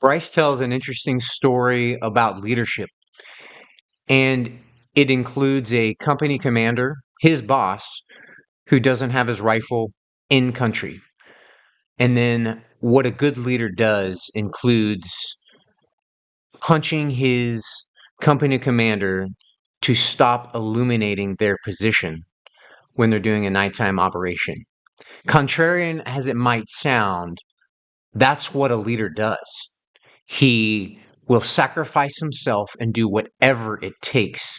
Bryce tells an interesting story about leadership, and it includes a company commander, his boss, who doesn't have his rifle in country. And then what a good leader does includes punching his company commander to stop illuminating their position when they're doing a nighttime operation. Contrarian as it might sound, that's what a leader does. He will sacrifice himself and do whatever it takes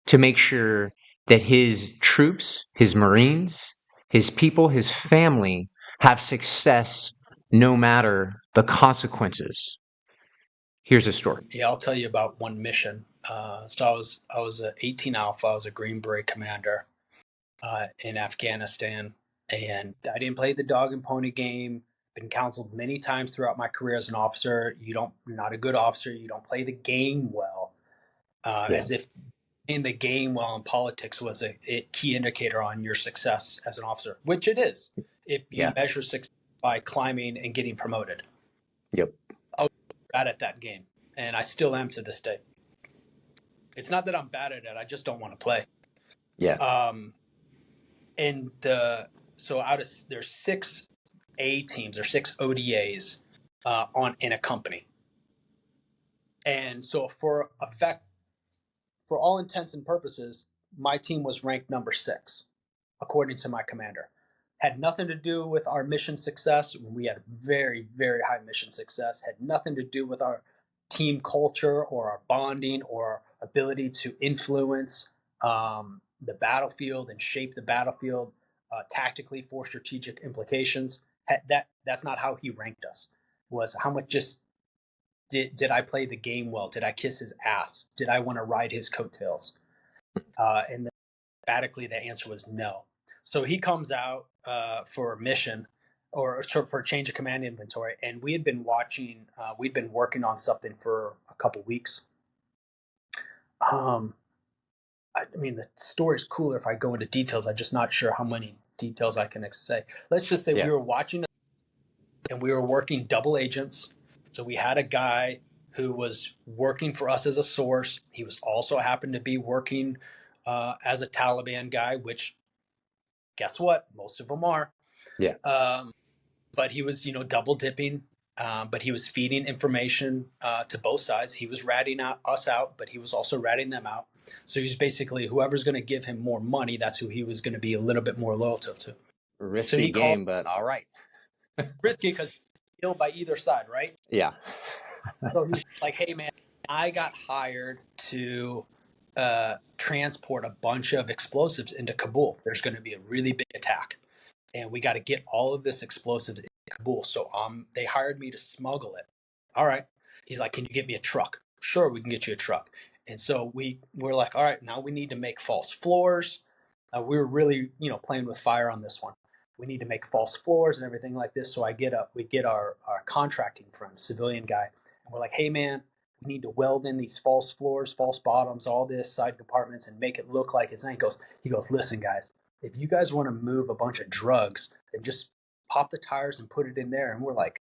to make sure that his troops, his Marines, his people, his family have success no matter the consequences. Here's a story. Yeah, I'll tell you about one mission. So I was a 18 Alpha. I was a Green Beret commander in Afghanistan, and I didn't play the dog and pony game. Been counseled many times throughout my career as an officer. You're not a good officer. You don't play the game well, Yeah. as if in the game well in politics was a key indicator on your success as an officer, which it is. If you Yeah. measure success by climbing and getting promoted, Yep. I was bad at that game, and I still am to this day. It's not that I'm bad at it; I just don't want to play. Yeah. Um, and the so out of there's six A teams or six ODAs on in a company, and so for all intents and purposes, my team was ranked number 6, according to my commander. Had nothing to do with our mission success. We had very, very high mission success. Had nothing to do with our team culture or our bonding or our ability to influence the battlefield and shape the battlefield tactically for strategic implications. That's not how he ranked us. Was how much just did I play the game well? Did I kiss his ass? Did I want to ride his coattails? And emphatically, the answer was no. So he comes out for a mission or for a change of command inventory, and we had been watching. We'd been working on something for a couple weeks. Um, I mean, the story's cooler if I go into details. I'm just not sure how many details I can say. Let's just say Yeah. we were watching and we were working double agents. So we had a guy who was working for us as a source. He was also happened to be working as a Taliban guy, which guess what? Most of them are. Yeah. But he was, double dipping. But he was feeding information to both sides. He was ratting us out, but he was also ratting them out. So he was basically whoever's going to give him more money, that's who he was going to be a little bit more loyal to. So Risky he called game, but all right. risky because he's killed by either side, right? Yeah. So he's like, "Hey man, I got hired to transport a bunch of explosives into Kabul. There's going to be a really big attack, and we got to get all of this explosives in Kabul. So they hired me to smuggle it. All right." He's like, "Can you get me a truck?" Sure, we can get you a truck. And so we're like, "All right, now we need to make false floors." We were really, playing with fire on this one. We need to make false floors and everything like this. So we get our contracting firm, civilian guy, and we're like, "Hey man, we need to weld in these false floors, false bottoms, all this side compartments, and make it look like it's." And he goes, "Listen, guys, if you guys want to move a bunch of drugs, then just pop the tires and put it in there." And we're like,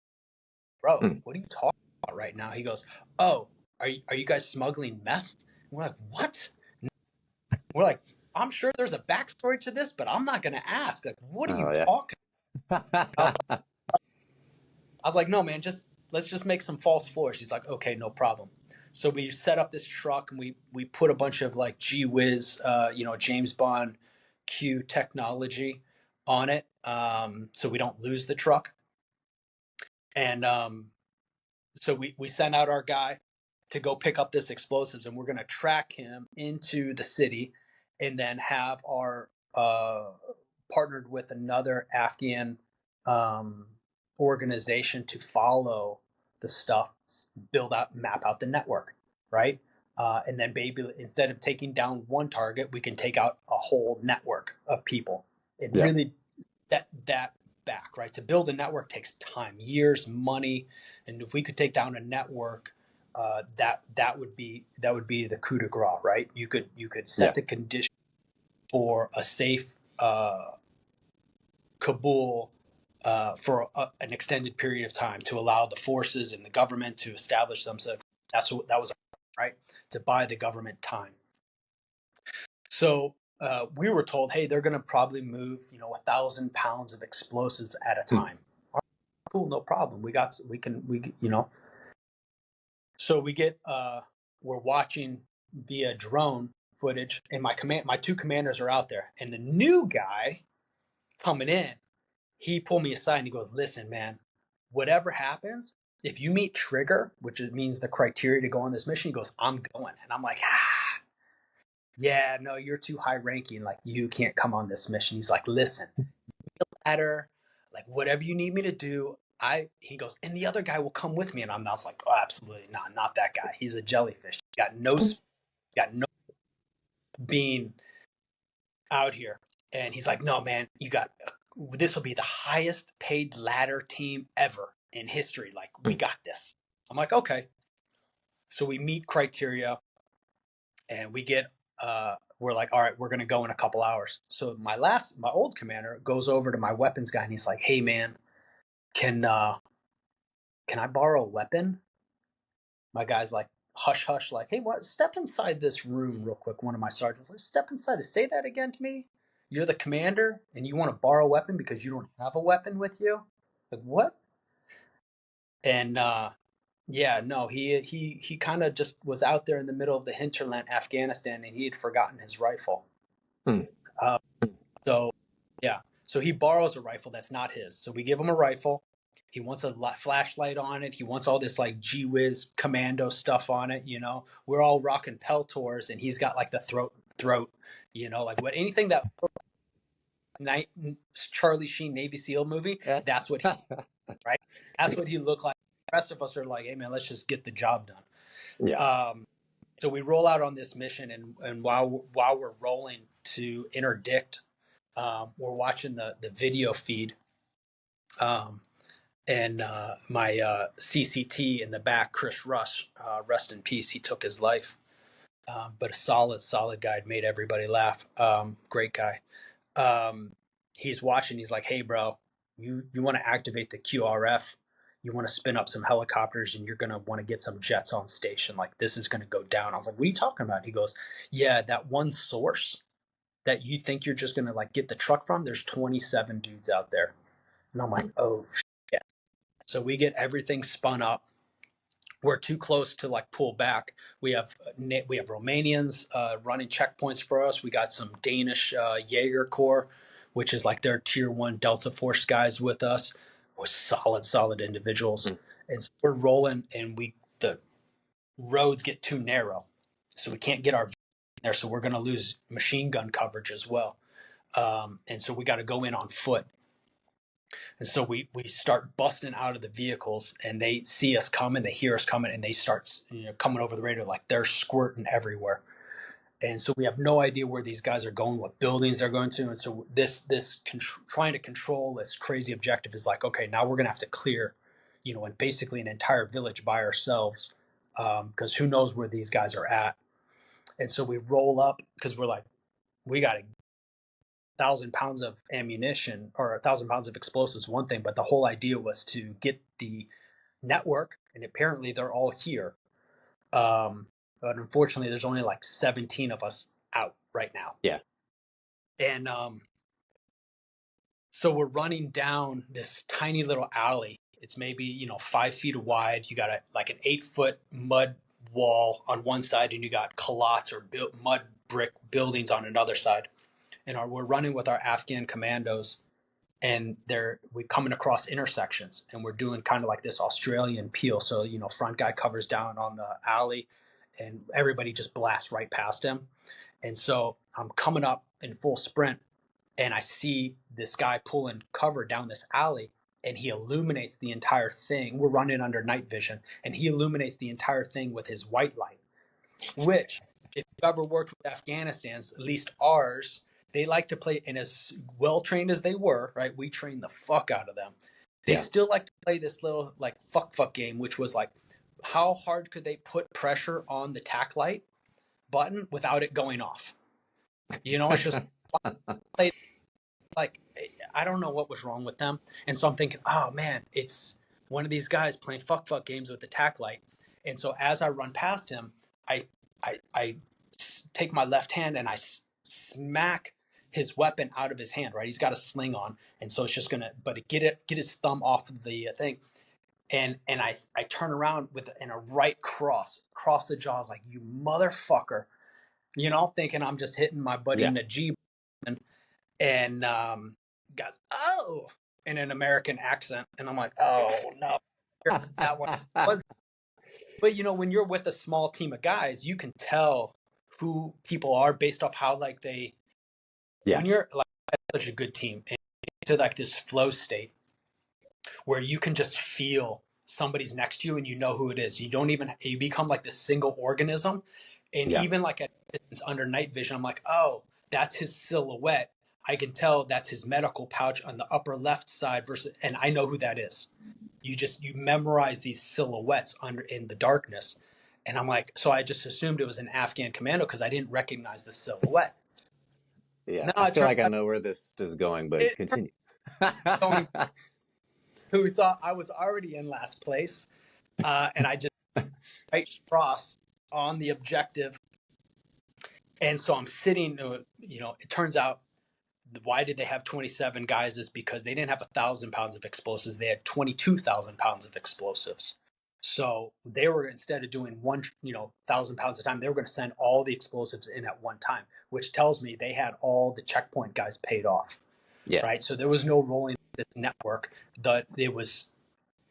"Bro, Mm. what are you talking about right now?" He goes, "Oh, are you guys smuggling meth?" And we're like, "What?" We're like, "I'm sure there's a backstory to this, but I'm not going to ask. Like, what are you Oh yeah. talking about?" I was like, "No, man, let's just make some false floors." He's like, "Okay, no problem." So we set up this truck and we put a bunch of like gee whiz, James Bond Q technology on it, so we don't lose the truck. And so we sent out our guy to go pick up this explosives, and we're going to track him into the city, and then have our partnered with another Afghan um, organization to follow the stuff, map out the network, right? And then maybe instead of taking down one target, we can take out a whole network of people and Yeah. really that back, right? To build a network takes time, years, money, and if we could take down a network, that would be the coup de grace, right? You could Yeah. set the condition for a safe Kabul for an extended period of time to allow the forces and the government to establish themselves. That was right, to buy the government time. So we were told, hey, they're going to probably move 1,000 pounds of explosives at a time. All right, cool, no problem. So we're watching via drone footage, and my two commanders are out there, and the new guy coming in, he pulled me aside and he goes, listen, man, whatever happens, if you meet trigger, which means the criteria to go on this mission, he goes, I'm going. And I'm like, yeah, no, you're too high ranking. Like, you can't come on this mission. He's like, listen, ladder, like whatever you need me to do. He goes, and the other guy will come with me. And I was like, oh, absolutely not that guy. He's a jellyfish. Got no being out here. And he's like, no, man, this will be the highest paid ladder team ever in history. Like, we got this. I'm like, okay. So we meet criteria, and we're like, all right, we're going to go in a couple hours. So my old commander goes over to my weapons guy, and he's like, hey, man, can I borrow a weapon? My guy's like, hush, hush, like, hey, what? Step inside this room real quick. One of my sergeants like, step inside. Say that again to me. You're the commander, and you want to borrow a weapon because you don't have a weapon with you? Like, what? And yeah, no, he kind of just was out there in the middle of the hinterland, Afghanistan, and he had forgotten his rifle. Hmm. So yeah, so he borrows a rifle that's not his. So we give him a rifle. He wants a flashlight on it. He wants all this like Gee Whiz commando stuff on it. We're all rocking Peltors, and he's got like the throat. Like anything that Charlie Sheen Navy SEAL movie. That's what right. That's what he looked like. The rest of us are like, hey man, let's just get the job done. Yeah. So we roll out on this mission, and while we're rolling to interdict, we're watching the video feed. And my CCT in the back, Chris Rush, rest in peace. He took his life, but a solid guy, made everybody laugh. Great guy. He's watching. He's like, "Hey, bro, you want to activate the QRF? You want to spin up some helicopters, and you're gonna want to get some jets on station. Like, this is gonna go down." I was like, "What are you talking about?" He goes, "Yeah, that one source that you think you're just gonna like get the truck from. There's 27 dudes out there." And I'm like, "Oh shit." So we get everything spun up. We're too close to like pull back. We have Romanians running checkpoints for us. We got some Danish Jaeger Corps, which is like their tier 1 Delta Force guys with us. We're solid individuals. And so we're rolling, and the roads get too narrow, so we can't get our there. So we're going to lose machine gun coverage as well. And so we got to go in on foot. And so we start busting out of the vehicles, and they see us coming, they hear us coming, and they start coming over the radio like they're squirting everywhere. And so we have no idea where these guys are going, what buildings they're going to. And so trying to control this crazy objective is like, okay, now we're going to have to clear, and basically an entire village by ourselves, because who knows where these guys are at. And so we roll up because we're like, we got to 1,000 pounds of ammunition or 1,000 pounds of explosives, one thing, but the whole idea was to get the network, and apparently they're all here. But unfortunately, there's only like 17 of us out right now. Yeah. And so we're running down this tiny little alley. It's maybe 5 feet wide. You got like an 8-foot mud wall on one side, and you got culottes or mud brick buildings on another side. And we're running with our Afghan commandos, and we're coming across intersections, and we're doing kind of like this Australian peel. So, front guy covers down on the alley, and everybody just blasts right past him. And so I'm coming up in full sprint, and I see this guy pulling cover down this alley, and he illuminates the entire thing. We're running under night vision, and he illuminates the entire thing with his white light, which, if you've ever worked with Afghanistan's, at least ours, they like to play, and as well trained as they were, right? We trained the fuck out of them. They still like to play this little like fuck game, which was like, how hard could they put pressure on the tack light button without it going off? It's just play. like, I don't know what was wrong with them. And so I'm thinking, oh man, it's one of these guys playing fuck games with the tack light. And so as I run past him, I I take my left hand and I smack his weapon out of his hand. Right, he's got a sling on, and so it's just gonna, but get his thumb off of the thing. And I turn around with in a right across the jaws, like, you motherfucker, thinking I'm just hitting my buddy Yeah. Najib. And goes, oh, in an American accent. And I'm like, oh no, that one was. But when you're with a small team of guys, you can tell who people are based off how, like, Yeah. when you're like such a good team and into like this flow state where you can just feel somebody's next to you and you know who it is. You become like this single organism. And Yeah. even like at distance under night vision, I'm like, oh, that's his silhouette. I can tell that's his medical pouch on the upper left side and I know who that is. You memorize these silhouettes under in the darkness. And I'm like, so I just assumed it was an Afghan commando because I didn't recognize the silhouette. Yeah. No, I it feel turned like I out know where this is going, but it continue. going who thought I was already in last place. And I just right across on the objective. And so I'm sitting, it turns out why did they have 27 guys is because they didn't have 1,000 pounds of explosives. They had 22,000 pounds of explosives. So they were, instead of doing 1,000 pounds at a time, they were going to send all the explosives in at one time, which tells me they had all the checkpoint guys paid off. Yeah. Right. So there was no rolling this network, that it was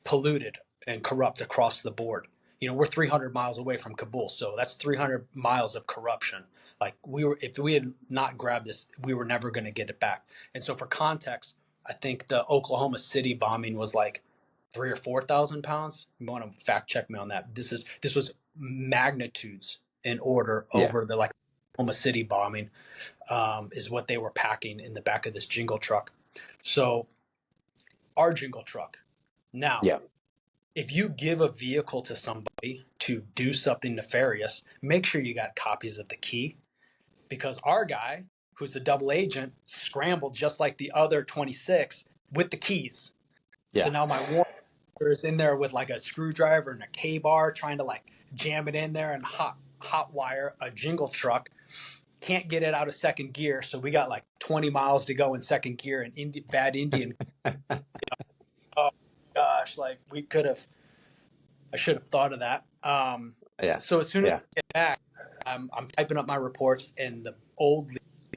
polluted and corrupt across the board. We're 300 miles away from Kabul, so that's 300 miles of corruption. Like, if we had not grabbed this, we were never going to get it back. And so, for context, I think the Oklahoma City bombing was like 3,000 or 4,000 pounds. You want to fact check me on that? This was magnitudes in order Yeah. over the, like, Oklahoma City bombing, is what they were packing in the back of this jingle truck. So our jingle truck now. Yeah. If you give a vehicle to somebody to do something nefarious, make sure you got copies of the key, because our guy, who's a double agent, scrambled just like the other 26 with the keys. Yeah. So now my warrior is in there with like a screwdriver and a K-bar trying to like jam it in there and hot wire a jingle truck. Can't get it out of second gear, so we got like 20 miles to go in second gear, and bad Indian. Oh gosh, like I should have thought of that. Yeah. So as soon as Yeah. I get back, I'm typing up my reports, and the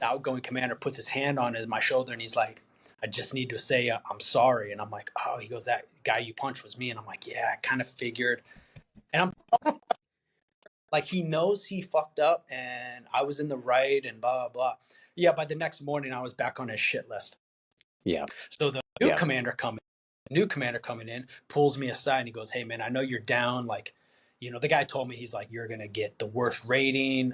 outgoing commander puts his hand on my shoulder, and he's like, "I just need to say I'm sorry." And I'm like, "Oh," he goes, "That guy you punched was me." And I'm like, "Yeah, I kind of figured." And I'm like, he knows he fucked up, and I was in the right, and blah blah blah. Yeah, by the next morning, I was back on his shit list. Yeah. So the new commander coming in pulls me aside and he goes, "Hey man, I know you're down. Like, the guy told me, he's like, you're gonna get the worst rating.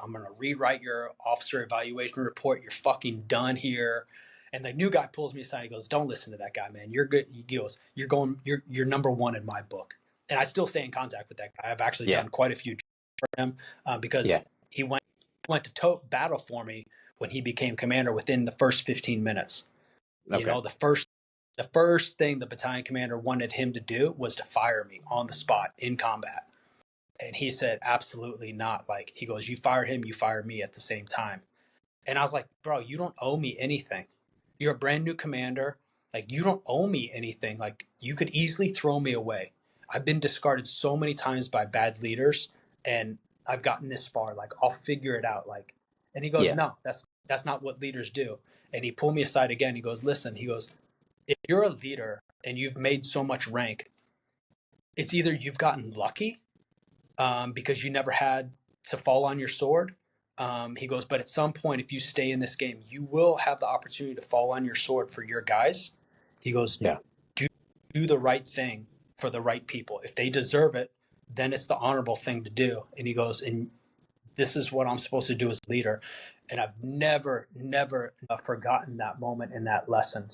I'm gonna rewrite your officer evaluation report. You're fucking done here." And the new guy pulls me aside. He goes, "Don't listen to that guy, man. You're good." He goes, "You're number one in my book." And I still stay in contact with that guy. I've actually done quite a few for him, because he went to battle for me when he became commander within the first 15 minutes. Okay. The first thing the battalion commander wanted him to do was to fire me on the spot in combat. And he said, absolutely not. Like, he goes, "You fire him, you fire me at the same time." And I was like, "Bro, you don't owe me anything. You're a brand new commander. Like, you don't owe me anything. Like, you could easily throw me away. I've been discarded so many times by bad leaders, and I've gotten this far. Like, I'll figure it out." Like, and he goes, "No, that's not what leaders do." And he pulled me aside again. He goes, "Listen," he goes, "if you're a leader and you've made so much rank, it's either you've gotten lucky, because you never had to fall on your sword." He goes, "But at some point, if you stay in this game, you will have the opportunity to fall on your sword for your guys." He goes, "Do the right thing for the right people. If they deserve it, then it's the honorable thing to do." And he goes, "And this is what I'm supposed to do as a leader." And I've never forgotten that moment and that lesson.